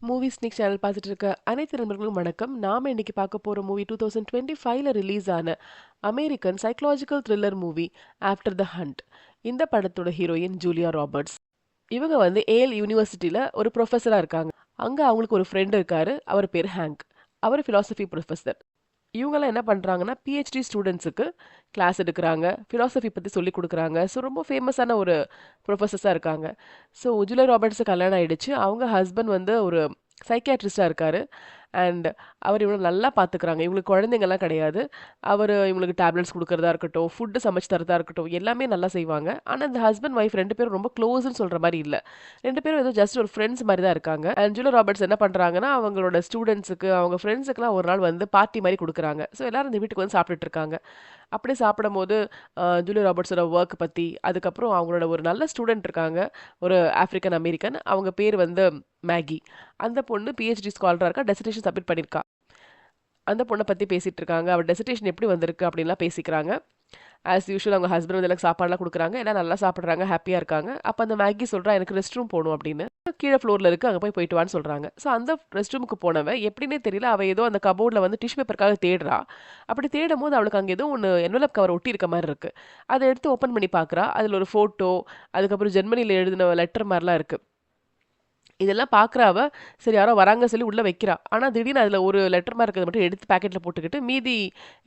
Movie sneak channel பார்த்துட்டு இருக்க அனைத்து நண்பர்களும் வணக்கம். நாம இன்னைக்கு பார்க்க போற மூவி 2025ல ரிலீஸ் ஆன American psychological thriller movie after the hunt. இந்த படத்தோட ஹீரோயின் ஜூலியா ராபர்ட்ஸ். இவங்க வந்து ஏல் யூனிவர்சிட்டியில ஒரு ப்ரொஃபஸரா இருக்காங்க. அங்க அவங்களுக்கு ஒரு ஃப்ரெண்ட் இருக்காரு. அவர் பேர் ஹேங்க். அவர் ஃபிலாசபி ப்ரொஃபஸர். இவங்கெல்லாம் என்ன பண்றாங்கன்னா பிஹெச்டி ஸ்டூடெண்ட்ஸுக்கு கிளாஸ் எடுக்கிறாங்க, ஃபிலாசபி பத்தி சொல்லி கொடுக்குறாங்க. ஸோ ரொம்ப ஃபேமஸான ஒரு ப்ரொஃபஸர்ஸாக இருக்காங்க. ஸோ ஜூலியா ராபர்ட்ஸுக்கு கல்யாணம் ஆயிடுச்சு. அவங்க ஹஸ்பண்ட் வந்து ஒரு சைக்கியாட்ரிஸ்டாக இருக்காரு. அண்ட் அவர் இவங்களை நல்லா பார்த்துக்கிறாங்க. இவங்களுக்கு குழந்தைங்கலாம் கிடையாது. அவர் இவங்களுக்கு டேப்லெட்ஸ் கொடுக்கறதா இருக்கட்டும், ஃபுட்டு சமைச்சு தரதா இருக்கட்டும், எல்லாமே நல்லா செய்வாங்க. ஆனால் இந்த ஹஸ்பண்ட் ஒய்ஃப் ரெண்டு பேரும் ரொம்ப க்ளோஸ்ன்னு சொல்கிற மாதிரி இல்லை. ரெண்டு பேரும் ஏதோ ஜஸ்ட் ஒரு ஃப்ரெண்ட்ஸ் மாதிரி தான் இருக்காங்க. அண்ட் ஜூலியா ராபர்ட்ஸ் என்ன பண்ணுறாங்கன்னா அவங்களோட ஸ்டூடெண்ட்ஸுக்கு அவங்க ஃப்ரெண்ட்ஸுக்குலாம் ஒரு நாள் வந்து பார்ட்டி மாதிரி கொடுக்குறாங்க. ஸோ எல்லாரும் இந்த வீட்டுக்கு வந்து சாப்பிட்டுட்டு இருக்காங்க. அப்படியே சாப்பிடும்போது ஜூலியா ராபர்ட்ஸோட ஒர்க் பற்றி, அதுக்கப்புறம் அவங்களோட ஒரு நல்ல ஸ்டூடெண்ட் இருக்காங்க, ஒரு ஆஃப்ரிக்கன் அமெரிக்கன். அவங்க பேர் வந்து மேகி. அந்த பொண்ணு பிஹெச்டி ஸ்காலராக இருக்கா, டெசிடேஷன் சப்மிட் பண்ணியிருக்கா. அந்த பொண்ணை பற்றி பேசிகிட்டு இருக்காங்க. அவர் டெசிடேஷன் எப்படி வந்திருக்கு அப்படின்லாம் பேசிக்கிறாங்க. ஆஸ் யூஷுவல் அவங்க ஹஸ்பண்ட் வந்து எல்லாம் சாப்பாடுலாம் கொடுக்குறாங்க. எல்லாம் நல்லா சாப்பிட்றாங்க, ஹாப்பியாக இருக்காங்க. அப்போ அந்த மேகி சொல்கிறா எனக்கு ரெஸ்ட் ரூம் போகணும் அப்படின்னு. கீழே ஃப்ளோரில் இருக்குது, அங்கே போயிட்டு வான்னு சொல்கிறாங்க. ஸோ அந்த ரெஸ்ட் ரூமுக்கு போனவன் எப்படின்னே தெரியல, அவள் ஏதோ அந்த கபோர்டில் வந்து டிஷ்யூ பேப்பருக்காக தேடுறா. அப்படி தேடும் போது அவளுக்கு அங்கே ஏதோ ஒன்று என்வலப் கவர் ஒட்டி இருக்க மாதிரி இருக்குது. அதை எடுத்து ஓப்பன் பண்ணி பார்க்குறா. அதில் ஒரு ஃபோட்டோ, அதுக்கப்புறம் ஜெர்மனியில் எழுதின லெட்டர் மாதிரிலாம் இருக்குது. இதெல்லாம் பார்க்குறா அவ. சரி யாரோ வராங்க சொல்லி உள்ள வைக்கிறா. ஆனா திடீர்னு அதுல ஒரு லெட்டர் மார்க் இருக்கிறத மட்டும் எடுத்து பாக்கெட்ல போட்டுக்கிட்டு மீதி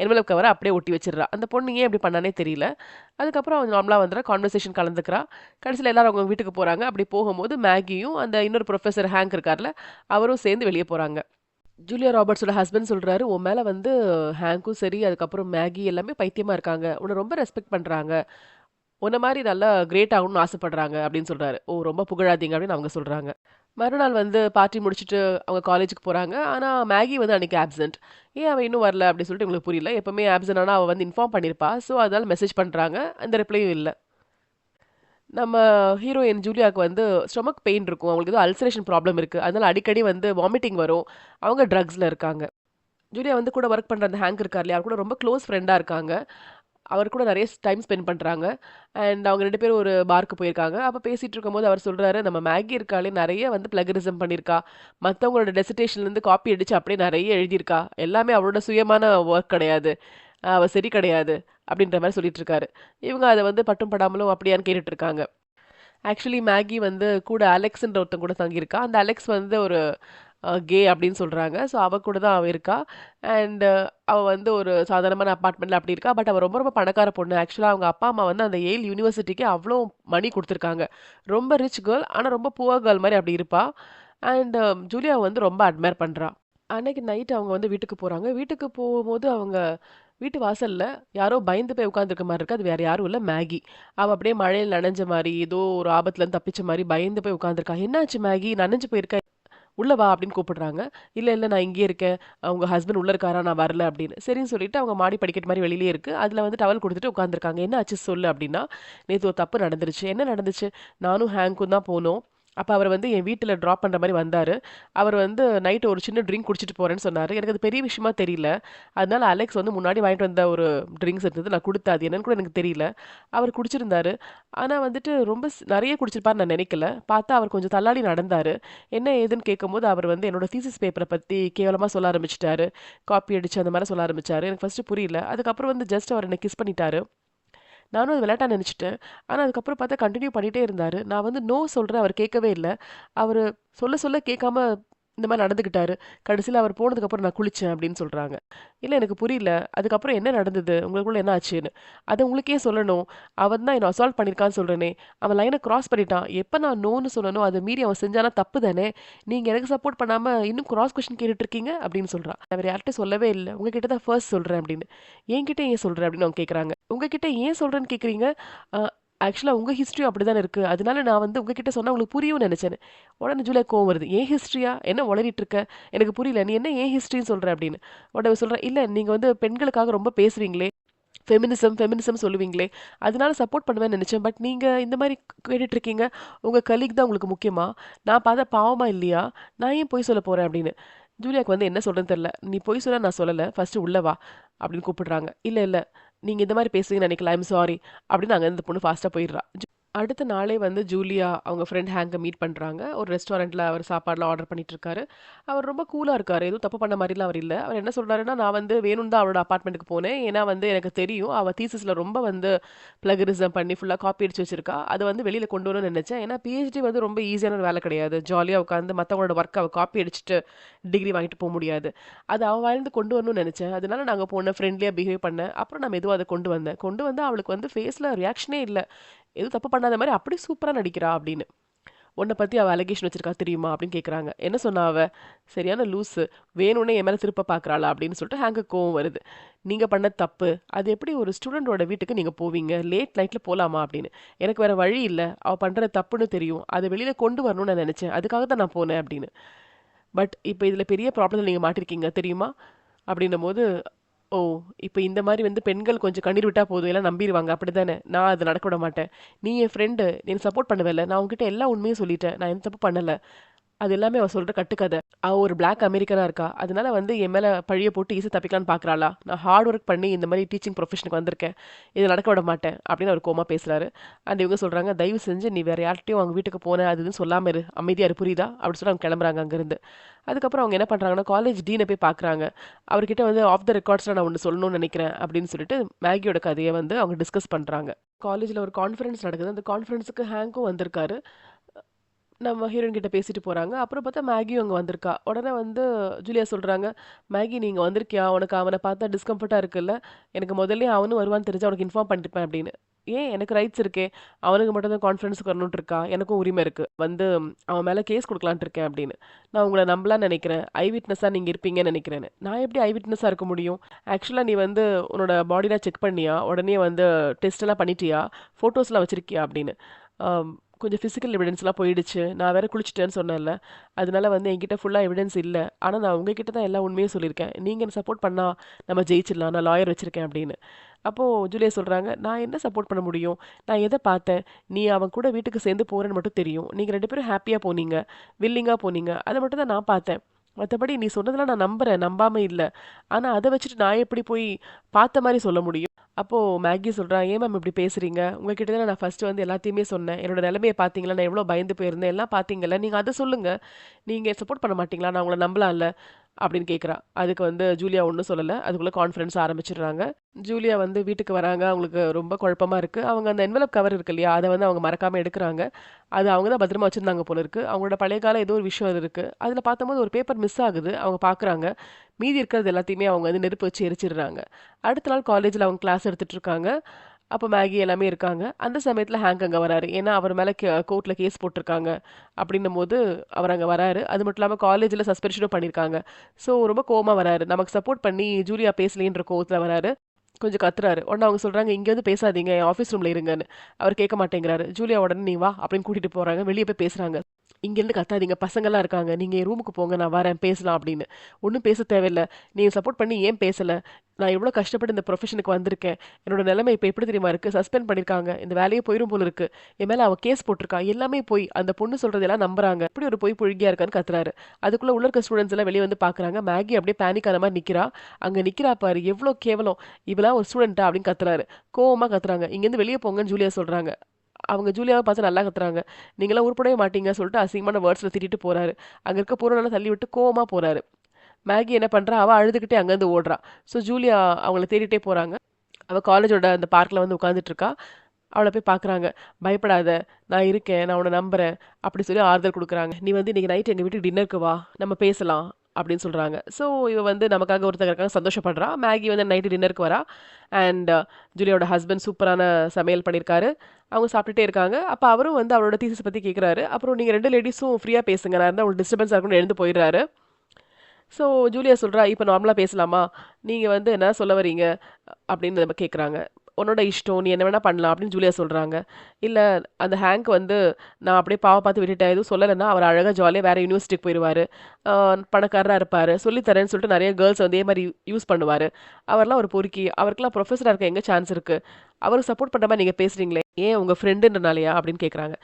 என்வலப் கவரை அப்படியே ஒட்டி வச்சிடுறா. அந்த பொண்ணு ஏன் இப்படி பண்ணானே தெரியல. அதுக்கப்புறம் அவன் நார்மலா வந்துடுறா, கான்வர்சேஷன் கலந்துக்கிறா. கடைசியில் எல்லாரும் அவங்க வீட்டுக்கு போறாங்க. அப்படி போகும்போது மேகியும் அந்த இன்னொரு ப்ரொஃபஸர் ஹேங்க் இருக்கார்ல, அவரும் சேர்ந்து வெளியே போறாங்க. ஜூலியா ராபர்ட்ஸோட ஹஸ்பண்ட் சொல்றாரு, உன் மேல வந்து ஹேங்க்கும் சரி, அதுக்கப்புறம் மேகி எல்லாமே பைத்தியமா இருக்காங்க. உன்னை ரொம்ப ரெஸ்பெக்ட் பண்றாங்க. உன்ன மாதிரி நல்லா கிரேட் ஆகணும்னு ஆசைப்படுறாங்க அப்படின்னு சொல்றாரு. ஓ ரொம்ப புகழாதீங்க அப்படின்னு அவங்க சொல்றாங்க. மறுநாள் வந்து பார்ட்டி முடிச்சுட்டு அவங்க காலேஜுக்கு போறாங்க. ஆனா மேகி வந்து அன்னைக்கு ஆப்சென்ட். ஏன் அவ இன்னும் வரல அப்படின்னு சொல்லிட்டு உங்களுக்கு புரியல. எப்பவுமே ஆப்சென்ட் ஆனா அவ வந்து இன்ஃபார்ம் பண்ணியிருப்பா. ஸோ அதனால மெசேஜ் பண்றாங்க. அந்த ரிப்ளையும் இல்ல. நம்ம ஹீரோயின் ஜூலியாவுக்கு வந்து ஸ்டொமக் பெயின் இருக்கும். அவங்களுக்கு ஏதோ அல்சரேஷன் ப்ராப்ளம் இருக்கு. அதனால அடிக்கடி வந்து வாமிட்டிங் வரும். அவங்க ட்ரக்ஸ்ல இருக்காங்க. ஜூலியா வந்து கூட ஒர்க் பண்ற அந்த ஹேங்க் இருக்கார் இல்லையா, அவர் கூட ரொம்ப க்ளோஸ் ஃப்ரெண்டா இருக்காங்க. அவர் கூட நிறைய டைம் ஸ்பெண்ட் பண்றாங்க. அண்ட் அவங்க 2 பேரும் ஒரு பார்க்கு போயிருக்காங்க. அப்ப பேசிட்டு இருக்கும்போது அவர் சொல்றாரு, "நம்ம மேகி இருக்காளே நெறைய வந்து பிளகரிசம் பண்ணியிருக்கா. மத்தவங்களோட டெசர்டேஷன்லேருந்து காப்பி அடிச்சு அப்படியே நெறைய எழுதியிருக்கா. எல்லாமே அவளோட சுயமான ஒர்க் கிடையாது. அவ சரி கிடையாது." அப்படின்ற மாரி சொல்லிட்டு இருக்காரு. இவங்க அத வந்து பட்டும் படாமலும் அப்படியான்னு கேட்டுட்டு இருக்காங்க. ஆக்சுவலி மேகி வந்து கூட அலெக்ஸ்ன்ற ஒருத்தன் கூட தங்கியிருக்கா. அந்த அலெக்ஸ் வந்து ஒரு கே அப்படின்னு சொல்றாங்க. ஸோ அவ கூட தான் அவ இருக்கா. அண்ட் அவ வந்து ஒரு சாதாரணமான அபார்ட்மெண்ட்ல அப்படி இருக்கா. பட் அவ ரொம்ப ரொம்ப பணக்கார பொண்ணு. ஆக்சுவலா அவங்க அப்பா, அம்மா வந்து அந்த ஏல் யூனிவர்சிட்டிக்கு அவ்ளோ மணி குடுத்துருக்காங்க. ரொம்ப ரிச் கேர்ள். ஆனா ரொம்ப புவர் கேர்ள் மாரி அப்படி இருப்பா. அண்ட் ஜூலியாவ வந்து ரொம்ப அட்மையர் பண்றா. அன்னைக்கு நைட் அவங்க வந்து வீட்டுக்கு போறாங்க. வீட்டுக்கு போகும்போது அவங்க வீட்டு வாசல்ல யாரோ பயந்து போய் உட்கார்ந்திருக்க மாரி இருக்கு. அது வேற யாரும் இல்ல, மேகி. அவ அப்படியே மழையில நனைஞ்ச மாரி, ஏதோ ஒரு ஆபத்துலருந்து தப்பிச்ச மாரி பயந்து போய் உட்கார்ந்திருக்கா. "என்னாச்சு மேகி? நனைஞ்சு போயிருக்க. உள்ள வா" அப்படின்னு கூப்பிடுறாங்க. "இல்ல, இல்ல நான் இங்கேயே இருக்கேன். உங்க ஹஸ்பண்ட் உள்ள இருக்காரா? நான் வரல" அப்படின்னு. சரின்னு சொல்லிட்டு அவங்க மாடி படிக்கட்டு மாரி வெளியிலயே இருக்கு. அதுல வந்து டவல் குடுத்துட்டு உட்கார்ந்திருக்காங்க. "என்ன ஆச்சு சொல்லு" அப்படின்னா, "நேத்து ஒரு தப்பு நடந்துருச்சு." "என்ன நடந்துச்சு?" "நானும் ஹேங்க்கும் தான் போனோம். அப்ப அவர் வந்து என் வீட்ல ட்ராப் பண்ற மாரி வந்தாரு. அவர் வந்து நைட் ஒரு சின்ன ட்ரிங்க் குடிச்சிட்டு போறேன்னு சொன்னாரு. எனக்கு அது பெரிய விஷயமா தெரியல. அதனால அலெக்ஸ் வந்து முன்னாடி வாங்கிட்டு வந்த ஒரு ட்ரிங்க்ஸ் இருந்தது. நான் குடுத்தேன். அது என்னன்னு கூட எனக்கு தெரியல. அவர் குடிச்சிருந்தாரு. ஆனா வந்துட்டு ரொம்ப நெறைய குடிச்சிருப்பாருன்னு நான் நெனைக்கல. பார்த்தா அவர் கொஞ்சம் தள்ளாடி நடந்தாரு. என்ன ஏதுன்னு கேட்கும்போது, அவர் வந்து என்னோட தீசிஸ் பேப்பர பத்தி கேவலமா சொல்ல ஆரம்பிச்சுட்டாரு. காப்பி அடிச்சு அந்த மாரி சொல்ல ஆரம்பிச்சாரு. எனக்கு ஃபர்ஸ்ட்டு புரியல. அதுக்கப்புறம் வந்து ஜஸ்ட் அவர் என்ன கிஸ் பண்ணிட்டாரு. நானும் அது விளையாட்டா நெனச்சுட்டேன். ஆனா அதுக்கப்புறம் பார்த்தா கன்டின்யூ பண்ணிட்டே இருந்தாரு. நான் வந்து நோ சொல்றேன். அவர் கேட்கவே இல்ல. அவரு சொல்ல சொல்ல கேட்காம இந்த மாரி நடந்துக்கிட்டாரு. கடைசில அவர் போனதுக்கப்புறம் நான் குளிச்சேன் அப்படின்னு சொல்றாங்க. இல்ல எனக்கு புரியல. அதுக்கப்புறம் என்ன நடந்தது? உங்களுக்குள்ள என்ன ஆச்சுன்னு? அத உங்களுக்கு ஏன் சொல்லணும்? அவன் தான் என்ன அசால்ட் பண்ணியிருக்கான்னு சொல்றேனே. அவன் லைன கிராஸ் பண்ணிட்டான். எப்ப நான் நோன்னு சொன்னனோ, அத மீறி அவன் செஞ்சானா தப்பு தானே! நீங்க எனக்கு சப்போர்ட் பண்ணாம இன்னும் கிராஸ் கொஸ்டின் கேட்டுட்டு இருக்கீங்க அப்படின்னு சொல்றா. நான் வேற யார்ட்டயும் சொல்லவே இல்ல. உங்ககிட்ட தான் ஃபர்ஸ்ட் சொல்றேன் அப்படின்னு. என்கிட்ட ஏன் சொல்ற? அப்படின்னு அவங்க கேட்கறாங்க. உங்ககிட்ட ஏன் சொல்றேன்னு கேட்குறீங்க? அ ஆக்சுவலா உங்க ஹிஸ்டரியும் அப்படிதானே இருக்கு. அதனால நான் வந்து உங்ககிட்ட சொன்னா உங்களுக்கு புரியும்னு நெனச்சேன்னு. உடனே ஜூலியாக்கு கோவம் வருது. "என் ஹிஸ்டரியா? என்ன உளறிட்டு இருக்க? எனக்கு புரியல. நீ என்ன என் ஹிஸ்டரின்னு சொல்ற?" அப்படின்னு. உடனே அவ சொல்றா, "இல்ல நீங்க வந்து பெண்களுக்காக ரொம்ப பேசுவீங்களே. Feminism feminism சொல்லுவீங்களே. அதனால சப்போர்ட் பண்ணுவேன்னு நெனச்சேன். பட் நீங்க இந்த மாரி கேட்டுட்டு இருக்கீங்க. உங்க கலீக் தான் உங்களுக்கு முக்கியமா? நான் பார்த்தா பாவமா இல்லையா? நான் ஏன் பொய் சொல்ல போறேன்?" அப்படின்னு. ஜூலியாக்கு வந்து என்ன சொல்றதுன்னு தெரியல. "நீ பொய் சொன்னா நான் சொல்லல. ஃபர்ஸ்ட்டு உள்ள வா" அப்படின்னு கூப்பிடுறாங்க. "இல்ல, இல்ல. நீங்க இந்த மாரி பேசுவீங்கன்னு நெனைக்கல. ஐ அம் சாரி" அப்படின்னு அங்க இருந்து இந்த பொண்ணு ஃபாஸ்ட்டா போயிடுறா. அடுத்த நாளே வந்து ஜூலியா அவங்க ஃப்ரெண்ட் ஹேங்க மீட் பண்றாங்க. ஒரு ரெஸ்டாரண்ட்ல அவர் சாப்பாடுலாம் ஆர்டர் பண்ணிட்டு இருக்காரு. அவர் ரொம்ப கூலா இருக்காரு. எதுவும் தப்பு பண்ண மாரிலாம் அவர் இல்ல. அவர் என்ன சொல்றாருன்னா, நான் வந்து வேணும்னு தான் அவளோட அபார்ட்மெண்ட்டுக்கு போனேன். ஏன்னா வந்து எனக்கு தெரியும். அவ தீசிஸ்ல ரொம்ப வந்து பிளகரிசம் பண்ணி ஃபுல்லா காப்பி அடிச்சு வச்சிருக்கா. அத வந்து வெளியில கொண்டு வரணும்னு நெனச்சேன். ஏன்னா பிஹெச்டி வந்து ரொம்ப ஈஸியான ஒரு வேலை கிடையாது. ஜாலியா உட்காந்து மத்தவங்களோட ஒர்க்க அவ காப்பி அடிச்சுட்டு டிகிரி வாங்கிட்டு முடியாது. அது அவ வாயிலருந்து கொண்டு வரணும்னு நெனச்சேன். அதனால நான் அங்க போனேன். ஃப்ரெண்ட்லியா பிஹேவ் பண்ணேன். அப்புறம் நான் மெதுவா அத கொண்டு வந்தேன். கொண்டு வந்து அவளுக்கு வந்து ஃபேஸ்ல ரியாக்ஷனே இல்ல. எதுவும் தப்பு பண்ணாத மாரி அப்படி சூப்பரா நடிக்கிறா அப்படின்னு. உன்ன பத்தி அவ அலிகேஷன் வச்சிருக்கா தெரியுமா? அப்படின்னு கேட்குறாங்க. என்ன சொன்னா அவ? சரியான லூசு. வேணும்னே என் மேல திருப்ப பார்க்குறாளா? அப்படின்னு சொல்லிட்டு ஹேங்குக்கு கோவம் வருது. நீங்க பண்ணது தப்பு. அது எப்படி ஒரு ஸ்டூடெண்டோட வீட்டுக்கு நீங்க போவீங்க? லேட் நைட்ல போலாமா? அப்படின்னு. எனக்கு வேற வழி இல்ல. அவ பண்றது தப்புன்னு தெரியும். அத வெளியில கொண்டு வரணும்னு நான் நெனச்சேன். அதுக்காக தான் நான் போனேன் அப்படின்னு. பட் இப்ப இதுல பெரிய ப்ராப்ளத்துல நீங்க மாட்டிருக்கீங்க தெரியுமா? அப்படின்னும்போது, ஓ! இப்ப இந்த மாரி வந்து பெண்கள் கொஞ்சம் கண்ணீர் விட்டா போதும், எல்லாம் நம்பிருவாங்க. அப்படித்தானே? நான் அத நடக்க விட மாட்டேன். நீ என் ஃப்ரெண்டு. நீ எனக்கு சப்போர்ட் பண்ணுவல்ல. நான் உன்கிட்ட எல்லா உண்மையும் சொல்லிட்டேன். நான் எந்த தப்பு பண்ணல. அது எல்லாமே அவ சொல்ற கட்டுக்கதை. அவ ஒரு பிளாக் அமெரிக்கனா இருக்கா. அதனால வந்து என் மேல பழிய போட்டு ஈஸியா தப்பிக்கலான்னு பார்க்குறாளா? நான் ஹார்ட் ஒர்க் பண்ணி இந்த மாரி டீச்சிங் ப்ரொஃபஷனுக்கு வந்திருக்கேன். இத நடக்க விட மாட்டேன். அப்படின்னு அவர் கோவமா பேசுறாரு. அண்ட் இவங்க சொல்றாங்க, தயவு செஞ்சு நீ வேற யார்கிட்டயும் அவங்க வீட்டுக்கு போன அது இதுன்னு சொல்லாம இரு. அமைதியா இரு புரியுதா? அப்படின்னு சொல்லி அவங்க கிளம்புறாங்க அங்கிருந்து. அதுக்கப்புறம் அவங்க என்ன பண்றாங்கன்னா, காலேஜ் டீன போய் பார்க்குறாங்க. அவர்கிட்ட வந்து ஆஃப் த ரெக்கார்ட்ஸ்ல நான் ஒண்ணு சொல்லணும்னு நினைக்கிறேன் அப்படின்னு சொல்லிட்டு மேகியோட கதைய வந்து அவங்க டிஸ்கஸ் பண்றாங்க. காலேஜ்ல ஒரு கான்ஃபரன்ஸ் நடக்குது. அந்த கான்ஃபரன்ஸ்க்கு ஹேங்க்கும் வந்திருக்காரு. நம்ம ஹீரோயின் கிட்ட பேசிட்டு போறாங்க. அப்புறம் பார்த்தா மேகியும் அங்க வந்திருக்கா. உடனே வந்து ஜூலியா சொல்றாங்க, "மேகி நீ இங்க வந்திருக்கியா? உனக்கு அவன பார்த்தா டிஸ்கம்ஃபர்ட்டா இருக்குல்ல? எனக்கு முதல்லயே அவனும் வருவான்னு தெரிஞ்சா உனக்கு இன்ஃபார்ம் பண்ணிருப்பேன்" அப்படின்னு. "ஏன் எனக்கு ரைட்ஸ் இருக்கே. அவனுக்கு மட்டும் தான் கான்ஃபரன்ஸ்க்கு வரணும்னு இருக்கா? எனக்கும் உரிமை இருக்கு. வந்து அவன் மேல கேஸ் குடுக்கலான்ட்டு இருக்கேன்" அப்படின்னு. "நான் உங்கள நம்பலாம்னு நெனைக்கிறேன். ஐ விட்னஸா நீங்க இருப்பீங்கன்னு நெனைக்கிறேன்னு." "நான் எப்படி ஐ விட்னஸா இருக்க முடியும்? ஆக்சுவலா நீ வந்து உன்னோட பாடிலாம் செக் பண்ணியா? உடனே வந்து டெஸ்ட் எல்லாம் பண்ணிட்டியா? ஃபோட்டோஸ்லாம் வச்சிருக்கியா?" அப்படின்னு. ஆம். கொஞ்சம் ஃபிசிக்கல் எவிடன்ஸ்லாம் போயிடுச்சு. நான் வேற குளிச்சுட்டேன்னு சொன்னேன்ல. அதனால வந்து என்கிட்ட ஃபுல்லா எவிடன்ஸ் இல்ல. ஆனா நான் உங்ககிட்ட தான் எல்லா உண்மையும் சொல்லியிருக்கேன். நீங்க எனக்கு சப்போர்ட் பண்ணா நம்ம ஜெயிச்சிடலாம். நான் லாயர் வச்சிருக்கேன் அப்படின்னு. அப்போ ஜூலியா சொல்றாங்க, "நான் என்ன சப்போர்ட் பண்ண முடியும்? நான் எத பார்த்தேன்? நீ அவன் கூட வீட்டுக்கு சேர்ந்து போறேன்னு மட்டும் தெரியும். நீங்க 2 பேரும் ஹேப்பியா போனீங்க. வில்லிங்கா போனீங்க. அத மட்டும் தான் நான் பார்த்தேன். மத்தபடி நீ சொன்னதெல்லாம் நான் நம்புறேன். நம்பாம இல்ல. ஆனா அத வச்சுட்டு நான் எப்படி போய் பார்த்த மாரி சொல்ல முடியும்?" அப்போ மேகி சொல்றா, "ஏன் மேம் இப்படி பேசுறீங்க? உங்ககிட்ட தானே நான் ஃபர்ஸ்ட் வந்து எல்லாத்தையுமே சொன்னேன். என்னோட நிலைமைய பார்த்தீங்களா? நான் எவ்வளோ பயந்து போயிருந்தேன். எல்லாம் பார்த்தீங்கல்ல. நீங்க அத சொல்லுங்க. நீங்க சப்போர்ட் பண்ண மாட்டீங்களா? நான் உங்கள நம்பலாம்ல." அப்படின்னு கேட்குறா. அதுக்கு வந்து ஜூலியா ஒண்ணும் சொல்லல. அதுக்குள்ள கான்ஃபரன்ஸ் ஆரம்பிச்சுடுறாங்க. ஜூலியா வந்து வீட்டுக்கு வராங்க. அவங்களுக்கு ரொம்ப குழப்பமா இருக்கு. அவங்க அந்த என்வலப் கவர் இருக்கு இல்லையா? அத வந்து அவங்க மறக்காம எடுக்குறாங்க. அது அவங்க தான் பத்திரமா வச்சிருந்தாங்க போல இருக்கு. அவங்களோட பழைய கால ஏதோ ஒரு விஷயம் அது இருக்கு. அதுல பார்த்தம்போது ஒரு பேப்பர் மிஸ் ஆகுது. அவங்க பார்க்குறாங்க. மீதி இருக்கிறது எல்லாத்தையுமே அவங்க வந்து நெருப்பு வச்சு எரிச்சிடுறாங்க. அடுத்த நாள் காலேஜ்ல அவங்க கிளாஸ் எடுத்துட்டு இருக்காங்க. அப்ப மேகி எல்லாமே இருக்காங்க. அந்த சமயத்துல ஹேங்க் அங்க வராரு. ஏன்னா, அவர் மேல கோர்ட்ல கேஸ் போட்டுருக்காங்க. அப்படின்னும்போது அவர் அங்க வராரு. அது மட்டும் இல்லாம காலேஜ்ல சஸ்பென்ஷனும் பண்ணியிருக்காங்க. ஸோ ரொம்ப கோவமா வராரு. நமக்கு சப்போர்ட் பண்ணி ஜூலியா பேசலேன்ற கோவத்துல வராரு. கொஞ்சம் கத்துறாரு. உடனே அவங்க சொல்றாங்க, "இங்க வந்து பேசாதீங்க. என் ஆஃபீஸ் ரூம்ல இருங்கன்னு." அவர் கேட்க மாட்டேங்கிறாரு. ஜூலியா உடனே, "நீ வா" அப்படின்னு கூட்டிட்டு போறாங்க. வெளிய போய் பேசுறாங்க. "இங்கேருந்து கத்தாதீங்க. பசங்கலாம் இருக்காங்க. நீங்க என் ரூமுக்கு போங்க. நான் வரேன். பேசலாம்" அப்படின்னு. "ஒண்ணும் பேச தேவையில்ல. நீங்க சப்போர்ட் பண்ணி ஏன் பேசல? நான் எவ்வளோ கஷ்டப்பட்டு இந்த ப்ரொஃபஷனுக்கு வந்திருக்கேன். என்னோட நிலைமை இப்ப எப்படி தெரியுமா இருக்கு? சஸ்பெண்ட் பண்ணியிருக்காங்க. இந்த வேலையே போயிரும் போல இருக்கு. என் மேல அவ கேஸ் போட்டிருக்கா. எல்லாமே பொய். அந்த பொண்ணு சொல்றதெல்லாம் நம்புறாங்க. இப்படி ஒரு பொய் புழுகியா இருக்கான்னு" கத்துறாரு. அதுக்குள்ள உள்ள இருக்க ஸ்டூடண்ட்ஸ் எல்லாம் வெளிய வந்து பார்க்குறாங்க. மேகி அப்படியே பேனிக் ஆன மாரி நிக்கிறா. அங்க நிக்கிறா பாரு. எவ்வளோ கேவலம். இவளாம் ஒரு ஸ்டூடெண்ட்டா? அப்படின்னு கத்துறாரு. கோவமா கத்துறாங்க. "இங்கேருந்து வெளிய போங்கன்னு" ஜூலியா சொல்றாங்க. அவங்க ஜூலியாவ பார்த்து நல்லா கத்துறாங்க. "நீங்கலாம் உருப்படவே மாட்டீங்க" சொல்லிட்டு அசிங்கமான வேர்ட்ஸ்ல திட்டிட்டு போறாரு. அங்க இருக்க பூரணெல்லாம் தள்ளி விட்டு கோவமா போறாரு. மேகி என்ன பண்றா? அவ அழுதுகிட்டே அங்கருந்து ஓடுறா. ஸோ ஜூலியா அவங்கள தேடிட்டே போறாங்க. அவ காலேஜோட அந்த பார்க்ல வந்து உட்கார்ந்துட்டு இருக்கா. அவள போய் பார்க்குறாங்க. "பயப்படாத, நான் இருக்கேன். நான் உன்ன நம்புறேன்." அப்படி சொல்லி ஆறுதல் குடுக்குறாங்க. "நீ வந்து இன்னைக்கு நைட் எங்க வீட்டுக்கு டின்னருக்கு வா. நம்ம பேசலாம்." அப்படின்னு சொல்றாங்க. ஸோ இவ வந்து நமக்காக ஒருத்தங்க இருக்காங்க சந்தோஷப்படுறா. மேகி வந்து நைட்டு டின்னருக்கு வரா. அண்ட் ஜூலியாவோட ஹஸ்பண்ட் சூப்பரான சமையல் பண்ணியிருக்காரு. அவங்க சாப்பிட்டுட்டே இருக்காங்க. அப்ப அவரும் வந்து அவளோட தீசிஸ் பத்தி கேட்குறாரு. அப்புறம் "நீங்க 2 லேடீஸும் ஃப்ரீயா பேசுங்க. நான் இருந்தா உங்களுக்கு டிஸ்டர்பன்ஸா இருக்கும்னு" எழுந்து போயிடுறாரு. ஸோ ஜூலியா சொல்றா, "இப்ப நார்மலா பேசலாமா? நீங்க வந்து என்ன சொல்ல வரீங்க?" அப்படின்னு நம்ம கேட்குறாங்க. "உன்னோட இஷ்டம். நீ என்ன வேணா பண்ணலாம்." அப்படின்னு ஜூலியா சொல்றாங்க. "இல்ல அந்த ஹேங்க் வந்து நான் அப்படியே பாவம் பார்த்து விட்டுட்டேன். எதுவும் சொல்லலைன்னா அவர் அழகா ஜாலியா வேற யுனிவர்சிட்டிக்கு போயிருவாரு. அ பணக்காரரா இருப்பாரு. சொல்லி தரேன்னு சொல்லிட்டு நெறைய கேர்ள்ஸ் வந்து இதே மாரி யூஸ் பண்ணுவாரு. அவர்லாம் ஒரு பொறுக்கி. அவருக்கெல்லாம் புரொஃபஸரா இருக்க எங்க சான்ஸ் இருக்கு? அவருக்கு சப்போர்ட் பண்ற மாரி நீங்க பேசுறீங்களே, ஏன் உங்க ஃப்ரெண்டுன்றனாலயா?" அப்படின்னு கேட்குறாங்க.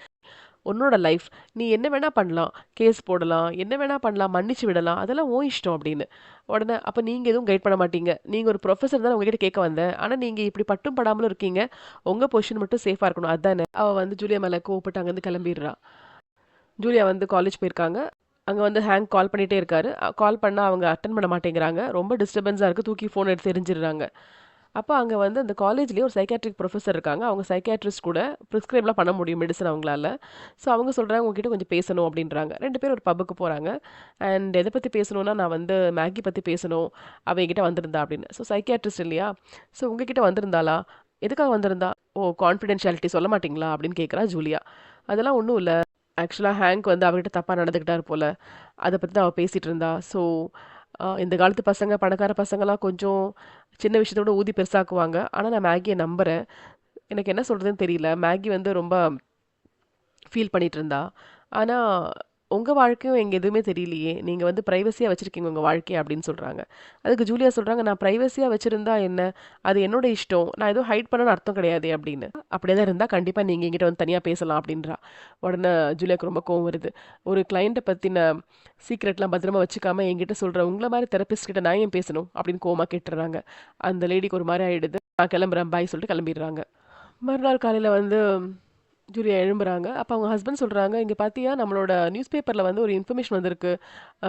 உன்னோட லைஃப். நீ என்ன வேணா பண்ணலாம். கேஸ் போடலாம், என்ன வேணா பண்ணலாம், மன்னிச்சு விடலாம். அதெல்லாம் உன் இஷ்டம் அப்படின்னு. உடனே அப்ப நீங்க எதுவும் கைட் பண்ண மாட்டீங்க. நீங்க ஒரு புரொஃபசர் தான் உங்ககிட்ட கேட்க வந்தேன். ஆனா நீங்க இப்படி பட்டும் படாமலும் இருக்கீங்க. உங்க பொசிஷன் மட்டும் சேஃபா இருக்கணும். அதானே. அவ வந்து ஜூலியா மேல கோவப்பட்டு அங்கேருந்து கிளம்பிடுறா. ஜூலியா வந்து காலேஜ் போயிருக்காங்க. அங்க வந்து ஹேங்க் கால் பண்ணிட்டே இருக்காரு. கால் பண்ணா அவங்க அட்டெண்ட் பண்ண மாட்டேங்கிறாங்க. ரொம்ப டிஸ்டர்பன்ஸா இருக்கு. தூக்கி ஃபோன் எடுத்து எறிஞ்சிடுறாங்க. அப்ப அங்க வந்து அந்த காலேஜ்லயே ஒரு சைக்கியாட்ரிக் புரொஃபசர் இருக்காங்க. அவங்க சைக்கியாட்ரிஸ்ட் கூட பிரிஸ்கிரைப்லாம் பண்ண முடியும் மெடிசன் அவங்களால. ஸோ அவங்க சொல்றாங்க, "உங்ககிட்ட கொஞ்சம் பேசணும்" அப்படின்றாங்க. 2 பேரும் ஒரு பப்புக்கு போறாங்க. அண்ட் எத பத்தி பேசணும்னா, "நான் வந்து மேகி பத்தி பேசணும். அவ என்கிட்ட வந்திருந்தா" அப்படின்னு. ஸோ சைக்கியாட்ரிஸ்ட் இல்லையா? "ஸோ உங்ககிட்ட வந்திருந்தாளா? எதுக்காக வந்திருந்தா? ஓ கான்ஃபிடென்ஷியாலிட்டி சொல்ல மாட்டீங்களா?" அப்படின்னு கேட்குறா ஜூலியா. "அதெல்லாம் ஒண்ணும் இல்ல. ஆக்சுவலா ஹேங்க் வந்து அவகிட்ட தப்பா நடந்துக்கிட்டாரு போல. அத பத்தி தான் அவ பேசிட்டு இருந்தா. ஸோ இந்த காலத்து பசங்க, பணக்கார பசங்கலாம் கொஞ்சம் சின்ன விஷயத்த விட ஊதி பெருசாக்குவாங்க. ஆனா நான் மேகிய நம்புறேன். எனக்கு என்ன சொல்றதுன்னு தெரியல. மேகி வந்து ரொம்ப ஃபீல் பண்ணிட்டு இருந்தா. ஆனா, உங்க வாழ்க்கையும் எங்க எதுவுமே தெரியலையே! நீங்க வந்து பிரைவசியா வச்சிருக்கீங்க உங்க வாழ்க்கைய அப்படின்னு சொல்றாங்க. அதுக்கு ஜூலியா சொல்றாங்க, "நான் பிரைவசியா வச்சிருந்தா என்ன? அது என்னோட இஷ்டம். நான் எதுவும் ஹைட் பண்ணணும்னு அர்த்தம் கிடையாதே" அப்படின்னு. "அப்படியே தான் இருந்தா கண்டிப்பா நீங்க என்கிட்ட வந்து தனியா பேசலாம்" அப்படின்றா. உடனே ஜூலியாக்கு ரொம்ப கோவம் வருது. "ஒரு கிளையண்ட்ட பத்தின சீக்ரெட்லாம் பத்திரமா வச்சுக்காம என்கிட்ட சொல்ற உங்கள மாரி தெரபிஸ்ட் கிட்ட நான் ஏன் பேசணும்?" அப்படின்னு கோவமா கேட்டுர்றாங்க. அந்த லேடிக்கு ஒரு மாரி ஆயிடுது. "நான் கிளம்புறேன். பாய்" சொல்லிட்டு கிளம்பிடுறாங்க. மறுநாள் காலையில வந்து ஜூலியா எழும்புறாங்க. அப்ப அவங்க ஹஸ்பண்ட் சொல்றாங்க, "இங்க பாத்தியா நம்மளோட நியூஸ் பேப்பர்ல வந்து ஒரு இன்ஃபர்மேஷன் வந்திருக்கு.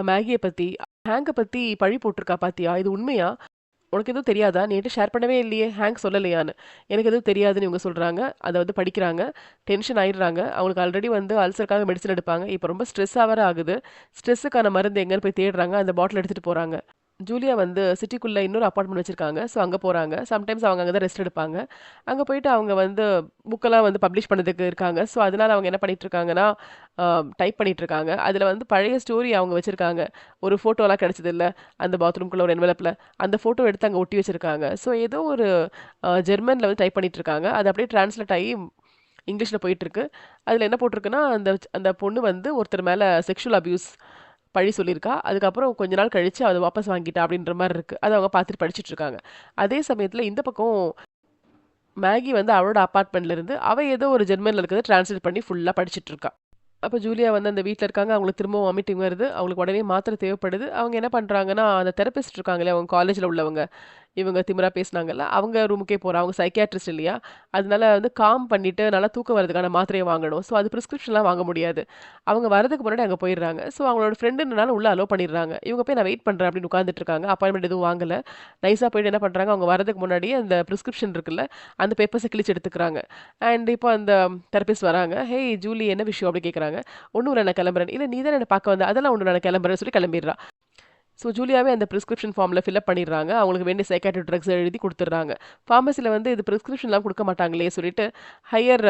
மேகிய பத்தி. ஹேங்க பத்தி பழி போட்டிருக்கா பாத்தியா? இது உண்மையா? உனக்கு எதுவும் தெரியாதா? நீ என்ட்ட ஷேர் பண்ணவே இல்லையே! ஹேங்க் சொல்லலையான்னு." "எனக்கு எதுவும் தெரியாதுன்னு" இவங்க சொல்றாங்க. அத வந்து படிக்கிறாங்க. டென்ஷன் ஆயிடுறாங்க. அவங்களுக்கு ஆல்ரெடி வந்து அல்சருக்காக மெடிசின் எடுப்பாங்க. இப்ப ரொம்ப ஸ்ட்ரெஸ்ஸா வேற ஆகுது. ஸ்ட்ரெஸ்ஸுக்கான மருந்து எங்கன்னு போய் தேடுறாங்க. அந்த பாட்டில் எடுத்துட்டு போறாங்க. ஜூலியா வந்து சிட்டிக்குள்ள இன்னொரு அபார்ட்மெண்ட் வச்சிருக்காங்க. ஸோ அங்க போறாங்க. சம்டைம்ஸ் அவங்க அங்க தான் ரெஸ்ட் எடுப்பாங்க. அங்க போயிட்டு அவங்க வந்து புக்கெல்லாம் வந்து பப்ளிஷ் பண்ணதுக்கு இருக்காங்க. ஸோ அதனால அவங்க என்ன பண்ணிட்டு இருக்காங்கன்னா, அ டைப் பண்ணிட்டு இருக்காங்க. அதுல வந்து பழைய ஸ்டோரி அவங்க வச்சிருக்காங்க. ஒரு ஃபோட்டோலாம் கிடைச்சதுல்ல, அந்த பாத்ரூம்குள்ள ஒரு என்வலப்ல. அந்த ஃபோட்டோ எடுத்து அங்க ஒட்டி வச்சிருக்காங்க. ஸோ ஏதோ ஒரு ஜெர்மன்ல வந்து டைப் பண்ணிட்டு இருக்காங்க. அது அப்படியே டிரான்ஸ்லேட் ஆயி இங்கிலீஷ்ல போயிட்டுருக்கு. அதுல என்ன போட்டிருக்குன்னா, அந்த அந்த பொண்ணு வந்து ஒருத்தர் மேல செக்ஷுவல் அபியூஸ் பழி சொல்லியிருக்கா. அதுக்கப்புறம் கொஞ்ச நாள் கழிச்சு அத வாபஸ் வாங்கிட்டா அப்படின்ற மாரி இருக்கு. அத அவங்க பார்த்துட்டு படிச்சுட்டு இருக்காங்க. அதே சமயத்துல இந்த பக்கம் மேகி வந்து அவளோட அபார்ட்மெண்ட்ல இருந்து, அவ ஏதோ ஒரு ஜெர்மன்ல இருக்கிறத டிரான்ஸ்லேட் பண்ணி ஃபுல்லா படிச்சுட்டு இருக்கா. அப்ப ஜூலியா வந்து அந்த வீட்ல இருக்காங்க. அவங்களுக்கு திரும்பவும் வாமிட்டிங் வருது. அவங்களுக்கு உடனே மாத்திரை தேவைப்படுது. அவங்க என்ன பண்றாங்கன்னா, அந்த தெரபிஸ்ட் இருக்காங்களே அவங்க காலேஜ்ல உள்ளவங்க. இவங்க திமிரா பேசுனாங்கல்ல, அவங்க ரூமுக்கே போறா. அவங்க சைக்கியாட்ரிஸ்ட் இல்லையா? அதனால வந்து காம் பண்ணிட்டு நல்லா தூக்கம் வரதுக்கான மாத்திரைய வாங்கணும். ஸோ அது பிரிஸ்கிரிப்ஷன்லாம் வாங்க முடியாது. அவங்க வரதுக்கு முன்னாடி அங்க போயிடுறாங்க. ஸோ அவங்களோட ஃப்ரெண்டுன்றனால உள்ள அலோ பண்ணிடுறாங்க. இவங்க போய் நான் வெயிட் பண்றேன் அப்படின்னு உட்கார்ந்துட்டு இருக்காங்க. அப்பாயின்ட்மென்ட் எதுவும் வாங்கல. நைஸா போயிட்டு என்ன பண்றாங்க, அவங்க வரதுக்கு முன்னாடியே அந்த பிரிஸ்கிரிப்ஷன் இருக்குல்ல, அந்த பேப்பர்ஸ கிழிச்சு எடுத்துக்கிறாங்க. அண்ட் இப்போ அந்த தெரபிஸ்ட் வராங்க. "ஹேய் ஜூலி என்ன விஷயம்?" அப்படி கேட்குறாங்க. "ஒண்ணும் இல்ல நான் கிளம்புறேன்." "இல்ல நீ தானே என்ன பார்க்க வந்த." "அதெல்லாம் ஒண்ணும் இல்ல நான் கிளம்புறேன்னு" சொல்லி கிளம்பிடுறா. ஸோ ஜூலியாவே அந்த பிரிஸ்கிரிப்ஷன் ஃபார்ம்ல ஃபில்அப் பண்ணிடுறாங்க. அவங்களுக்கு வேண்டிய சைக்காட்ரிக் ட்ரக்ஸ் எழுதி குடுத்துடுறாங்க. ஃபார்மசில வந்து இது பிரிஸ்கிரிப்ஷன்லாம் குடுக்க மாட்டாங்களே சொல்லிட்டு, ஹையர்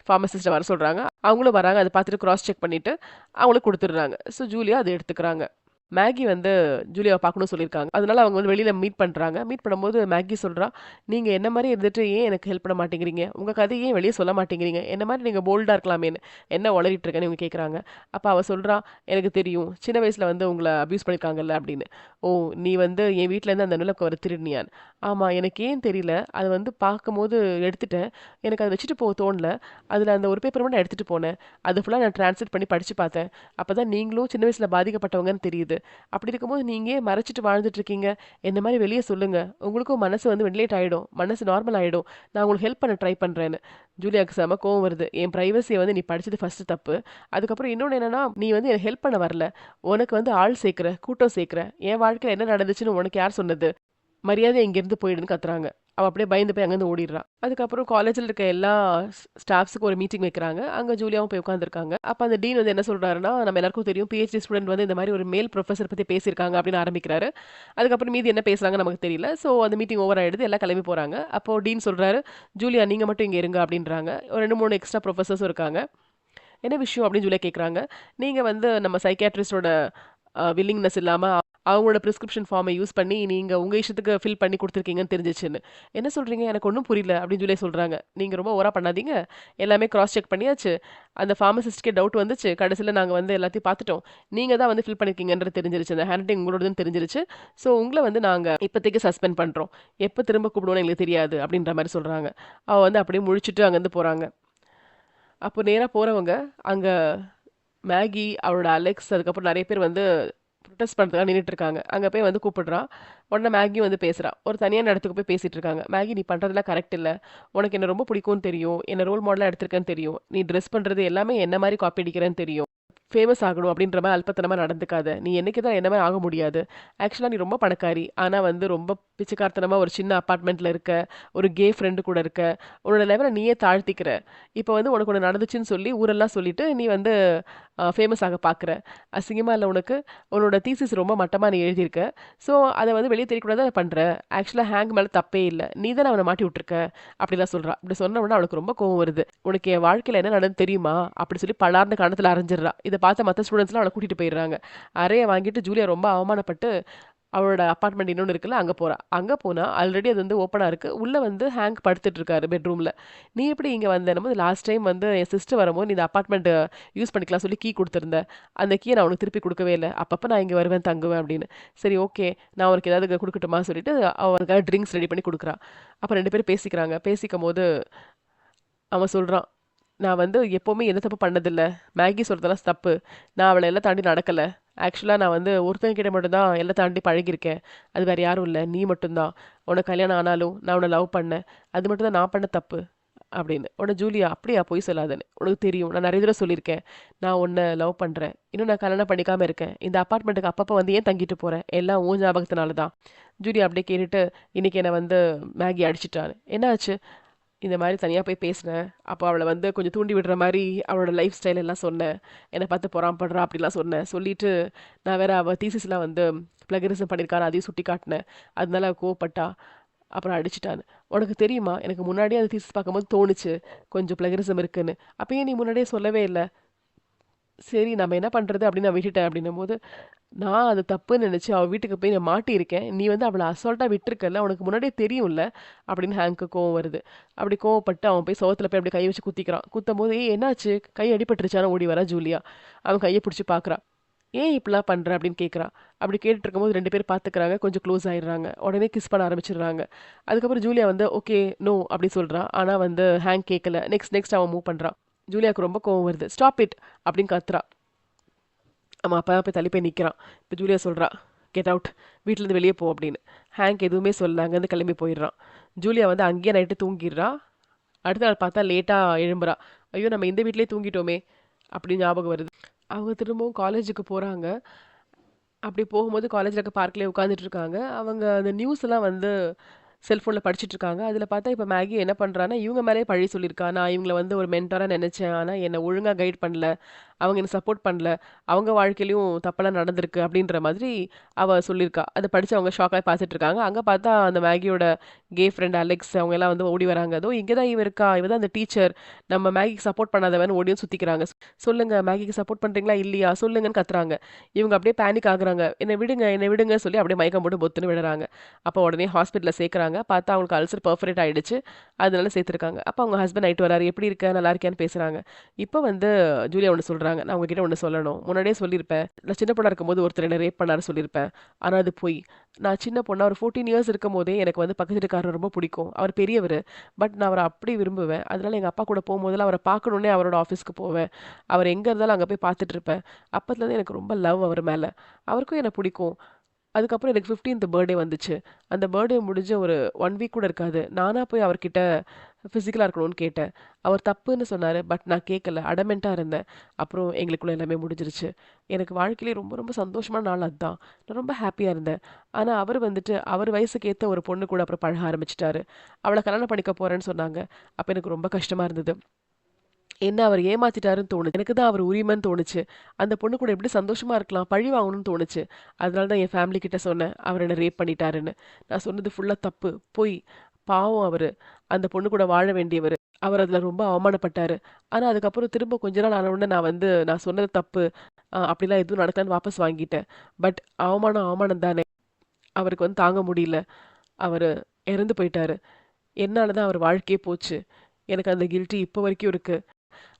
ஃபார்மசிஸ்ட்ட வர சொல்றாங்க. அவங்களும் வராங்க. அத பார்த்துட்டு கிராஸ் செக் பண்ணிட்டு, அவங்களுக்கு குடுத்துடுறாங்க. ஸோ ஜூலியா அத எடுத்துக்கிறாங்க. மேகி வந்து ஜூலியாவ பார்க்கணும்னு சொல்லியிருக்காங்க. அதனால அவங்க வந்து வெளியில மீட் பண்றாங்க. மீட் பண்ணும்போது மேகி சொல்றா, "நீங்க என்ன மாரி இருந்துட்டு ஏன் எனக்கு ஹெல்ப் பண்ண மாட்டேங்கிறீங்க? உங்க கதைய ஏன் வெளிய சொல்ல மாட்டேங்கிறீங்க? என்ன மாரி நீங்க போல்டா இருக்கலாமேன்னு." "என்ன உளறிட்டு இருக்கன்னு?" இவங்க கேட்குறாங்க. அப்ப அவ சொல்றா, "எனக்கு தெரியும். சின்ன வயசுல வந்து உங்கள அபியூஸ் பண்ணியிருக்காங்கல்ல" அப்படின்னு. "ஓ! நீ வந்து என் வீட்லேருந்து அந்த நிலா கவர திருடினியான்னு?" "ஆமா. எனக்கு ஏன் தெரியல. அத வந்து பார்க்கும்போது எடுத்துட்டேன். எனக்கு அத வச்சுட்டு போக தோணல. அதுல அந்த ஒரு பேப்பர் மட்டும் நான் எடுத்துட்டு போனேன். அது ஃபுல்லா நான் டிரான்ஸ்லேட் பண்ணி படிச்சு பார்த்தேன். அப்பதான் நீங்களும் சின்ன வயசுல பாதிக்கப்பட்டவங்கன்னு தெரியுது. அப்படி இருக்கும்போது நீங்க ஏன் மறைச்சிட்டு வாழ்ந்துட்டு இருக்கீங்க? என்ன மாரி வெளிய சொல்லுங்க. உங்களுக்கும் மனசு வந்து வென்டிலேட் ஆயிடும். மனசு நார்மல் ஆயிடும். நான் உங்களுக்கு ஹெல்ப் பண்ண ட்ரை பண்றேன்னு." ஜூலியாக்கு செம கோவம் வருது. என் பிரைவசிய வந்து நீ படிச்சது ஃபர்ஸ்ட்டு தப்பு. அதுக்கப்புறம் இன்னொன்னு என்னன்னா, நீ வந்து எனக்கு ஹெல்ப் பண்ண வரல. உனக்கு வந்து ஆள் சேர்க்கிற, கூட்டம் சேர்க்கிற. என் வாழ்க்கையில என்ன நடந்துச்சுன்னு உனக்கு யார் சொன்னது? மரியாதையா இங்கேருந்து போயிடுன்னு கத்துறாங்க. அவ அப்படியே பயந்து போய் அங்கேருந்து ஓடிடுறா. அதுக்கப்புறம் காலேஜ்ல இருக்க எல்லா ஸ்டாஃப்ஸுக்கும் ஒரு மீட்டிங் வைக்கிறாங்க. அங்க ஜூலியாவும் போய் உட்கார்ந்திருக்காங்க. அப்ப அந்த டீன் வந்து என்ன சொல்றாருன்னா, நம்ம எல்லாருக்கும் தெரியும் பிஹெச்டி ஸ்டூடண்ட் வந்து இந்த மாரி ஒரு மேல் புரொஃபசர் பத்தி பேசியிருக்காங்க அப்படின்னு ஆரம்பிக்கிறாரு. அதுக்கப்புறம் மீதி என்ன பேசுறாங்கன்னு நமக்கு தெரியல. ஸோ அந்த மீட்டிங் ஓவர் ஆயிடுது. எல்லாம் கிளம்பி போறாங்க. அப்போ டீன் சொல்றாரு, "ஜூலியா நீங்க மட்டும் இங்க இருங்க" அப்படின்றாங்க. ஒரு 2, 3 எக்ஸ்ட்ரா புரொஃபசர்ஸும் இருக்காங்க. "என்ன விஷயம்?" அப்படின்னு ஜூலியா கேட்குறாங்க. "நீங்க வந்து நம்ம சைக்கியாட்ரிஸ்ட்டோட வில்லிங்னஸ் இல்லாம அவங்களோட பிரிஸ்கிரிப்ஷன் ஃபார்மை யூஸ் பண்ணி நீங்க உங்க இஷ்டத்துக்கு ஃபில் பண்ணி குடுத்துருக்கீங்கன்னு தெரிஞ்சுச்சுன்னு." "என்ன சொல்றீங்க? எனக்கு ஒண்ணும் புரியல." அப்படின்னு ஜூலியா சொல்றாங்க. "நீங்க ரொம்ப ஓவரா பண்ணாதீங்க. எல்லாமே கிராஸ் செக் பண்ணியாச்சு. அந்த பார்மசிஸ்ட்க்கே டவுட் வந்துச்சு. கடைசில நாங்க வந்து எல்லாத்தையும் பார்த்துட்டோம். நீங்க தான் வந்து ஃபில் பண்ணியிருக்கீங்கன்றது தெரிஞ்சிருச்சு. அந்த ஹேண்ட் ரைட்டிங் உங்களோடதுன்னு தெரிஞ்சிருச்சு. ஸோ உங்கள வந்து நாங்க இப்போதைக்கு சஸ்பெண்ட் பண்றோம். எப்ப திரும்ப கூப்பிடுவோம்னு எங்களுக்கு தெரியாது." அப்படின்ற மாரி சொல்றாங்க. அவ வந்து அப்படியே முழிச்சுட்டு அங்கருந்து போறாங்க. அப்போ நேரா போறவங்க அங்க மேகி, அவளோட அலெக்ஸ், அதுக்கப்புறம் நெறைய பேர் வந்து ப்ரொடெஸ்ட் பண்றதுக்காக நின்னுட்டு இருக்காங்க. அங்க போய் வந்து கூப்பிடுறா. உடனே மேகியும் வந்து பேசுறா. ஒரு தனியான இடத்துக்கு போய் பேசிட்டு இருக்காங்க. "மேகி நீ பண்றதெல்லாம் கரெக்ட் இல்ல. உனக்கு என்ன ரொம்ப பிடிக்கும்னு தெரியும். என்ன ரோல் மாடலா எடுத்திருக்கேன்னு தெரியும். நீ ட்ரெஸ் பண்றது எல்லாமே என்ன மாரி காப்பி அடிக்கிறேன்னு தெரியும். ஃபேமஸ் ஆகணும் அப்படின்ற மாரி அல்பத்தனமா நடந்துக்காத. நீ என்னைக்கு தான் என்ன மாரி ஆக முடியாது. ஆக்சுவலா நீ ரொம்ப பணக்காரி. ஆனா வந்து ரொம்ப பிச்சைக்காரத்தனமா ஒரு சின்ன அபார்ட்மெண்ட்ல இருக்க. ஒரு கே ஃப்ரெண்ட் கூட இருக்க. உன்னோட லெவல நீயே தாழ்த்திக்கிற. இப்ப வந்து உனக்கு ஒண்ணு நடந்துச்சுன்னு சொல்லி ஊரெல்லாம் சொல்லிட்டு நீ வந்து ஃபேமஸ் ஆக பாக்குற. அசிங்கமா இல்ல உனக்கு? உன்னோட தீசிஸ் ரொம்ப மட்டமா நீ எழுதியிருக்க. ஸோ அத வந்து வெளிய தெரியக்கூடாது அத பண்ற. ஆக்சுவலா ஹேங்க் மேல தப்பே இல்ல. நீ தானே அவன மாட்டி விட்டுருக்க. அப்படிலாம் சொல்றா. இப்படி சொன்ன உடனே அவளுக்கு ரொம்ப கோவம் வருது. உனக்கு என் வாழ்க்கையில என்ன நடந்தது தெரியுமா? அப்படி சொல்லி பலார்ன்னு கன்னத்துல அரைஞ்சிடுறா. இத பார்த்த மத்த ஸ்டூடண்ட்ஸ்லாம் அவள கூட்டிட்டு போயிடுறாங்க. அறைய வாங்கிட்டு ஜூலியா ரொம்ப அவமானப்பட்டு அவளோட அபார்ட்மெண்ட் இன்னொன்னு இருக்குல்ல, அங்க போறா. அங்க போனா ஆல்ரெடி அது வந்து ஓப்பனா இருக்கு. உள்ள வந்து ஹேங்க் படுத்துட்டு இருக்காரு பெட்ரூம்ல. "நீ எப்படி இங்க வந்தேன்னும்போது, லாஸ்ட் டைம் வந்து என் சிஸ்டர் வரும்போது நீ இந்த அபார்ட்மெண்ட் யூஸ் பண்ணிக்கலாம் சொல்லி கீ குடுத்திருந்த. அந்த கீய நான் உனக்கு திருப்பி குடுக்கவே இல்ல. அப்பப்ப நான் இங்க வருவேன், தங்குவேன்" அப்படின்னு. "சரி ஓகே. நான் உனக்கு ஏதாவது குடுக்கட்டுமா?" சொல்லிட்டு அவனுக்காக ட்ரிங்க்ஸ் ரெடி பண்ணி குடுக்குறா. அப்ப 2 பேரும் பேசிக்கிறாங்க. பேசிக்கும்போது அவன் சொல்றான், "நான் வந்து எப்பவுமே எந்த தப்பு பண்ணதில்ல. மேகி சொல்றதெல்லாம் தப்பு. நான் அவள எல்லை தாண்டி நடக்கல. ஆக்சுவலா நான் வந்து ஒருத்தங்க கிட்ட மட்டும் தான் எல்லை தாண்டி பழகியிருக்கேன். அது வேற யாரும் இல்ல. நீ மட்டும் தான். உனக்கு கல்யாணம் ஆனாலும் நான் உன்ன லவ் பண்ணேன். அது மட்டும் தான் நான் பண்ண தப்பு." அப்படின்னு. உடனே ஜூலியா, "அப்படியா பொய் சொல்லாதன்னு. உனக்கு தெரியும். நான் நெறைய தடவ சொல்லியிருக்கேன். நான் உன்ன லவ் பண்றேன். இன்னும் நான் கல்யாணம் பண்ணிக்காம இருக்கேன். இந்த அபார்ட்மெண்ட்டுக்கு அப்பப்ப வந்து ஏன் தங்கிட்டு போற? எல்லாம் உன் ஞாபகத்தினால தான்." ஜூலியா அப்படியே கேட்டுட்டு, "இன்னைக்கு என்ன வந்து மேகி அடிச்சுட்டான்னு. என்ன ஆச்சு?" இந்த மாரி தனியா போய் பேசினேன். அப்போ அவள வந்து கொஞ்சம் தூண்டி விடுற மாரி அவளோட லைஃப் ஸ்டைல் எல்லாம் சொன்னேன். என்ன பார்த்து பொறாமப்படுறா அப்படிலாம் சொன்னேன். சொல்லிட்டு நான் வேற அவ தீசிஸ்லாம் வந்து பிளகரிசம் பண்ணியிருக்கான்னு அதையும் சுட்டி காட்டினேன். அதனால அவ கோவப்பட்டா. அப்புறம் அடிச்சுட்டான்னு. "உனக்கு தெரியுமா? எனக்கு முன்னாடியே அந்த தீசிஸ் பார்க்கும்போது தோணுச்சு. கொஞ்சம் பிளகரிசம் இருக்குன்னு. அப்ப ஏன் நீ முன்னாடியே சொல்லவே இல்ல?" "சரி நம்ம என்ன பண்றது?" அப்படின்னு நான் விட்டுட்டேன் அப்படின்னும்போது, "நான் அது தப்புன்னு நெனச்சு அவ வீட்டுக்கு போய் நான் மாட்டியிருக்கேன். நீ வந்து அவள அசால்ட்டா விட்டுருக்கல்ல. உனக்கு முன்னாடியே தெரியும்ல." அப்படின்னு ஹேங்க்கு கோவம் வருது. அப்படி கோவப்பட்டு அவன் போய் சுவத்துல போய் அப்படியே கை வச்சு குத்திக்கிறான். குத்தம்போது, "ஏய் என்னாச்சு? கை அடிபட்டுருச்சான்னு?" ஓடி வரா ஜூலியா. அவன் கைய புடிச்சு பார்க்குறா. "ஏன் இப்படிலாம் பண்ற?" அப்படின்னு கேட்குறா. அப்படி கேட்டுட்டு இருக்கும்போது 2 பேரும் பார்த்துக்கிறாங்க. கொஞ்சம் க்ளோஸ் ஆயிடுறாங்க. உடனே கிஸ் பண்ண ஆரம்பிச்சுடுறாங்க. அதுக்கப்புறம் ஜூலியா வந்து, "ஓகே, நோ" அப்படி சொல்றா. ஆனா வந்து ஹேங்க் கேட்கல. நெக்ஸ்ட் நெக்ஸ்ட் அவன் மூவ் பண்றான். ஜூலியாவுக்கு ரொம்ப கோவம் வருது. "ஸ்டாப் இட்" அப்படின்னு கத்துறா. அவன் அப்பதான் போய் தள்ளி போய் நிக்கிறான். இப்ப ஜூலியா சொல்றா, "கெட் அவுட். வீட்லருந்து வெளிய போ" அப்படின்னு. ஹேங்க் எதுவுமே சொல்லல. அங்கருந்து கிளம்பி போயிடுறான். ஜூலியா வந்து அங்கேயே நைட்டு தூங்கிடுறா. அடுத்த நாள் பார்த்தா லேட்டா எழும்புறா. ஐயோ! நம்ம இந்த வீட்லயே தூங்கிட்டோமே! அப்படின்னு ஞாபகம் வருது. அவங்க திரும்பவும் காலேஜுக்கு போறாங்க. அப்படி போகும்போது காலேஜ்ல இருக்க பார்க்லயே உட்கார்ந்துட்டு இருக்காங்க. அவங்க அந்த நியூஸ் எல்லாம் வந்து செல்ஃபோன்ல படிச்சுட்டு இருக்காங்க. அதுல பார்த்தா இப்ப மேகி என்ன பண்றான்னா, இவங்க மேலயே பழி சொல்லியிருக்கா. நான் இவங்கள வந்து ஒரு மென்டாரா நெனச்சேன். ஆனா என்ன ஒழுங்கா கைட் பண்ணல. அவங்க எனக்கு சப்போர்ட் பண்ணல. அவங்க வாழ்க்கையிலயும் தப்பெல்லாம் நடந்திருக்கு அப்படின்ற மாதிரி அவ சொல்லியிருக்கா. அத படிச்சு அவங்க ஷாக் ஆயி பார்த்துட்டு இருக்காங்க. அங்க பார்த்தா அந்த மேகியோட கே ஃப்ரெண்ட் அலெக்ஸ் அவங்க எல்லாம் வந்து ஓடி வராங்க. "இதோ இங்க தான் இவ இருக்கா. இவ தான் அந்த டீச்சர். நம்ம மேகிக்கு சப்போர்ட் பண்ணாதவன்னு" ஓடி வந்து சுத்திக்கிறாங்க. "சொல்லுங்க மேகிக்கு சப்போர்ட் பண்றீங்களா? இல்லையா? சொல்லுங்கன்னு" கத்துறாங்க. இவங்க அப்படியே பேனிக் ஆகுறாங்க. "என்ன விடுங்க, என்ன விடுங்க" சொல்லி அப்படியே மயக்கம் போட்டு பொத்துன்னு விழுறாங்க. அப்ப உடனே ஹாஸ்பிட்டல்ல சேர்க்குறாங்க. பார்த்தா அவங்களுக்கு அல்சர் பெர்ஃபரேட் ஆயிடுச்சு. அதனால சேர்த்துருக்காங்க. அப்ப அவங்க ஹஸ்பண்ட் நைட் வராரு. "எப்படி இருக்க? நல்லா இருக்கியான்னு?" பேசுறாங்க. இப்ப வந்து ஜூலியா ஒண்ணு சொல்றாங்க. "நான் உங்ககிட்ட ஒண்ணு சொல்லணும். முன்னாடியே சொல்லியிருப்பேன். நான் சின்ன பொண்ணா இருக்கும்போது ஒருத்தர் என்ன ரேப் பண்ணாருன்னு சொல்லியிருப்பேன். ஆனா அது பொய். நான் சின்ன பொண்ணா ஒரு 14 இயர்ஸ் இருக்கும்போதே எனக்கு வந்து பக்கத்து வீட்டுக்காரர ரொம்ப பிடிக்கும். அவர் பெரியவரு. பட் நான் அவர அப்படி விரும்புவேன். அதனால எங்க அப்பா கூட போம்போதெல்லாம் அவர பார்க்கணும்னே அவரோட ஆஃபீஸ்க்கு போவேன். அவர் எங்க இருந்தாலும் அங்க போய் பார்த்துட்டு இருப்பேன். அப்பத்துலருந்து எனக்கு ரொம்ப லவ் அவர் மேல. அவருக்கும் என்ன பிடிக்கும். அதுக்கப்புறம் எனக்கு 15த் பர்த்டே வந்துச்சு. அந்த பர்த்டே முடிஞ்சு ஒரு 1 வீக் கூட இருக்காது. நானா போய் அவர்கிட்ட ஃபிசிக்கலா இருக்கணும்னு கேட்டேன். அவர் தப்புன்னு சொன்னாரு. பட் நான் கேட்கல. அடமென்ட்டா இருந்தேன். அப்புறம் எங்களுக்குள்ள எல்லாமே முடிஞ்சிருச்சு. எனக்கு வாழ்க்கையிலே ரொம்ப ரொம்ப சந்தோஷமான நாள் அதான். நான் ரொம்ப ஹேப்பியா இருந்தேன். ஆனா அவரு வந்துட்டு அவர் வயசுக்கு ஏத்த ஒரு பொண்ணு கூட அப்புறம் பழக ஆரம்பிச்சுட்டாரு. அவள கல்யாணம் பண்ணிக்க போறேன்னு சொன்னாங்க. அப்ப எனக்கு ரொம்ப கஷ்டமா இருந்தது. என்ன அவர் ஏமாத்திட்டாருன்னு தோணுது. எனக்கு தான் அவர் உரிமைன்னு தோணுச்சு. அந்த பொண்ணு கூட எப்படி சந்தோஷமா இருக்கலாம்? பழி வாங்கணும்னு தோணுச்சு. அதனால தான் என் ஃபேமிலி கிட்ட சொன்னேன். அவர் என்ன ரேப் பண்ணிட்டாருன்னு. நான் சொன்னது ஃபுல்லா தப்பு, பொய். பாவம் அவரு. அந்த பொண்ணு கூட வாழ வேண்டியவரு. அவர் அதுல ரொம்ப அவமானப்பட்டாரு. ஆனா அதுக்கப்புறம் திரும்ப கொஞ்ச நாள் ஆன உடனே நான் வந்து நான் சொன்னது தப்பு. அப்படிலாம் எதுவும் நடக்கலன்னு வாபஸ் வாங்கிட்டேன். பட் அவமானம் அவமானம் தானே. அவருக்கு வந்து தாங்க முடியல. அவரு இறந்து போயிட்டாரு. என்னால தான் அவர் வாழ்க்கையே போச்சு. எனக்கு அந்த கில்ட்டி இப்போ வரைக்கும் இருக்கு.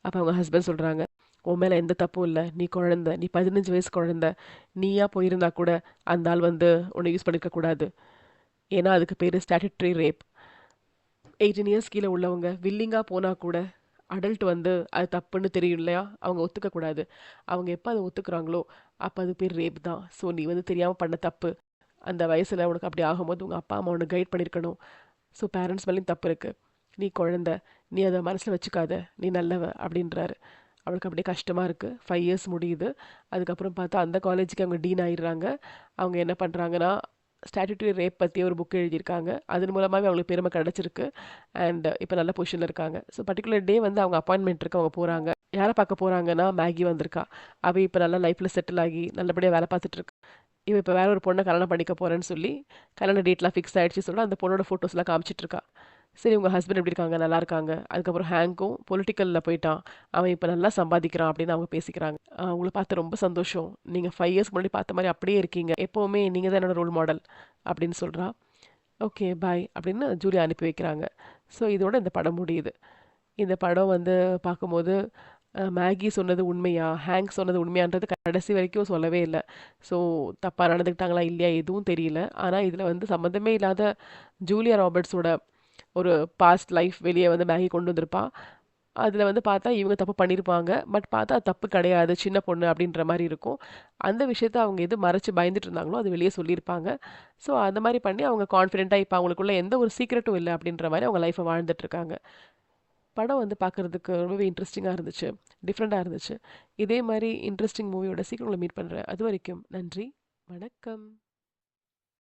அப்ப அவங்க ஹஸ்பண்ட் சொல்றாங்க, "உன் மேல எந்த தப்பும் இல்ல. நீ குழந்தை. நீ 15 வயசு குழந்தை. நீயா போயிருந்தா கூட அந்த ஆள் வந்து உன்னை யூஸ் பண்ணியிருக்க கூடாது. ஏன்னா அதுக்கு பேரு ஸ்டாட்டுட்டரி ரேப். 18 இயர்ஸ் கீழ உள்ளவங்க வில்லிங்கா போனா கூட அடல்ட் வந்து அது தப்புன்னு தெரியும் இல்லையா? அவங்க ஒத்துக்கக்கூடாது. அவங்க எப்போ அதை ஒத்துக்கிறாங்களோ, அப்போ அது பேர் ரேப் தான். ஸோ நீ வந்து தெரியாமல் பண்ண தப்பு. அந்த வயசில் உனக்கு அப்படி ஆகும்போது உங்கள் அப்பா அம்மா உனக்கு கைட் பண்ணியிருக்கணும். ஸோ பேரண்ட்ஸ் மேலேயும் தப்பு இருக்குது. நீ குழந்த, நீ அதை மனசில் வச்சுக்காத, நீ நல்லவ அப்படின்றாரு. அவளுக்கு அப்படியே கஷ்டமாக இருக்குது. 5 இயர்ஸ் முடியுது. அதுக்கப்புறம் பார்த்தா அந்த காலேஜுக்கு அவங்க டீன் ஆயிடுறாங்க. அவங்க என்ன பண்ணுறாங்கன்னா, ஸ்டாட்யூட்டரி ரேப் பற்றி ஒரு புக் எழுதியிருக்காங்க. அதன் மூலமாகவே அவங்களுக்கு பெருமை கிடச்சிருக்கு. அண்ட் இப்போ நல்ல பொசிஷனில் இருக்காங்க. ஸோ பர்டிகுலர் டே வந்து அவங்க அப்பாயின்மெண்ட் இருக்கு, அவங்க போகிறாங்க. யாரை பார்க்க போகிறாங்கன்னா, மேகி வந்திருக்கா. அவள் இப்போ நல்லா லைஃப்பில் செட்டில் ஆகி நல்லபடியாக வேலை பார்த்துட்டு இருக்கா. இவ இப்போ வேற ஒரு பொண்ணை கல்யாணம் பண்ணிக்க போகிறேன்னு சொல்லி கல்யாண டேட்லாம் ஃபிக்ஸ் ஆகிடுச்சு சொல்ல அந்த பொண்ணோட ஃபோட்டோஸ்லாம் காமிச்சிட்டு இருக்கா. சரி உங்கள் ஹஸ்பண்ட் எப்படி இருக்காங்க, நல்லா இருக்காங்க. அதுக்கப்புறம் ஹேங்க்கும் பொலிட்டிக்கலில் போயிட்டான், அவன் இப்போ நல்லா சம்பாதிக்கிறான் அப்படின்னு அவங்க பேசிக்கிறாங்க. உங்களை பார்த்து ரொம்ப சந்தோஷம், நீங்கள் 5 இயர்ஸ் முன்னாடி பார்த்த மாதிரி அப்படியே இருக்கீங்க, எப்போவுமே நீங்கள் தான் என்னோட ரோல் மாடல் அப்படின்னு சொல்கிறா. ஓகே பாய் அப்படின்னு ஜூலியா அனுப்பி வைக்கிறாங்க. ஸோ இதோட இந்த படம் முடியுது. இந்த படம் வந்து பார்க்கும்போது மேகி சொன்னது உண்மையா, ஹேங்க் சொன்னது உண்மையான்றது கடைசி வரைக்கும் சொல்லவே இல்லை. ஸோ தப்பாக நடந்துக்கிட்டாங்களா இல்லையா எதுவும் தெரியல. ஆனால் இதில் வந்து சம்மந்தமே இல்லாத ஜூலியா ராபர்ட்ஸோட ஒரு பாஸ்ட் லைஃப் வெளியே வந்து மேகி கொண்டு வந்திருப்பா. அதில் வந்து பார்த்தா இவங்க தப்பு பண்ணியிருப்பாங்க. பட் பார்த்தா அது தப்பு கிடையாது, சின்ன பொண்ணு அப்படின்ற மாதிரி இருக்கும். அந்த விஷயத்த அவங்க எது மறைச்சு பயந்துட்டு இருந்தாங்களோ அது வெளியே சொல்லியிருப்பாங்க. ஸோ அந்த மாதிரி பண்ணி அவங்க கான்ஃபிடென்ட்டாக இப்போ அவங்களுக்குள்ள எந்த ஒரு சீக்ரெட்டும் இல்லை அப்படின்ற மாதிரி அவங்க லைஃப்பை வாழ்ந்துட்டு இருக்காங்க. படம் வந்து பார்க்குறதுக்கு ரொம்பவே இன்ட்ரெஸ்டிங்காக இருந்துச்சு, டிஃப்ரெண்ட்டாக இருந்துச்சு. இதே மாதிரி இன்ட்ரெஸ்டிங் மூவியோட சீக்கிரம் உங்களை மீட் பண்ணுறேன். அது வரைக்கும் நன்றி, வணக்கம்.